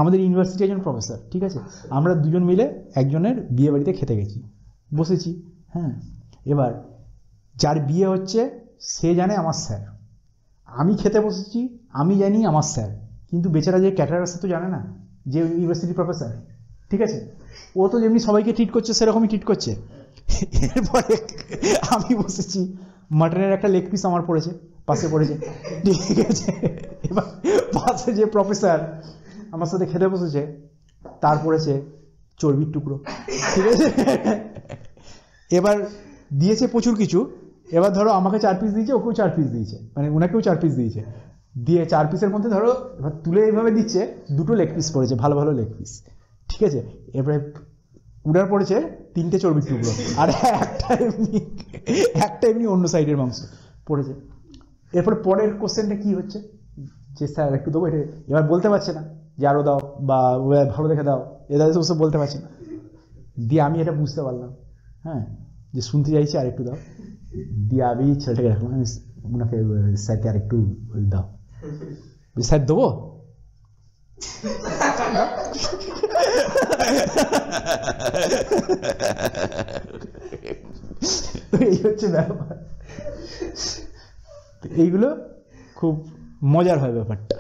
আমাদের ইউনিভার্সিটি একজন প্রফেসর, ঠিক আছে, আমরা দুজন মিলে একজনের বিয়ে বাড়িতে খেতে গেছি, বসেছি। হ্যাঁ, এবার যার বিয়ে হচ্ছে সে জানে আমার স্যার, আমি খেতে বসেছি, আমি জানি আমার স্যার, কিন্তু বেচারা যে ক্যাটারার তো জানে না যে ইউনিভার্সিটি প্রফেসর, ঠিক আছে, ও তো যেমনি সবাইকে ট্রিট করছে সেরকমই ট্রিট করছে। এরপরে আমি বসেছি, মাটনের একটা লেগ পিস আমার পড়েছে, পাশে পড়েছে, ঠিক আছে, এবার পাশে যে প্রফেসর আমার সাথে খেতে বসেছে তার পড়েছে চর্বির টুকরো, ঠিক আছে। এবার দিয়েছে প্রচুর কিছু, এবার ধরো আমাকে 4 পিস দিয়েছে, ওকেও 4 পিস দিয়েছে, মানে ওনাকেও 4 পিস দিয়েছে, দিয়ে 4 পিসের মধ্যে ধরো এবার তুলে এইভাবে দিচ্ছে, 2টো লেগ পিস পড়েছে, ভালো ভালো লেগ পিস, ঠিক আছে, এবারে উড়ার পড়েছে 3টে চর্বির টুকরো, আর একটা এমনি অন্য সাইডের মাংস পড়েছে। এরপর পরের কোশ্চেনটা কি হচ্ছে যে স্যার একটু দেবো, এটা এবার বলতে পারছে না যে আরও দাও বা ভালো দেখে দাও, এদের সব বলতে পারছে না। দিয়ে আমি এটা বুঝতে পারলাম, হ্যাঁ, যে শুনতে চাইছি আর একটু দাও, দিয়ে আমি ছেলেটাকে রাখলাম, আমি ওনাকে স্যারকে আর একটু দাও, স্যার দেবো, এই হচ্ছে ব্যাপার। এইগুলো খুব মজার হয় ব্যাপারটা।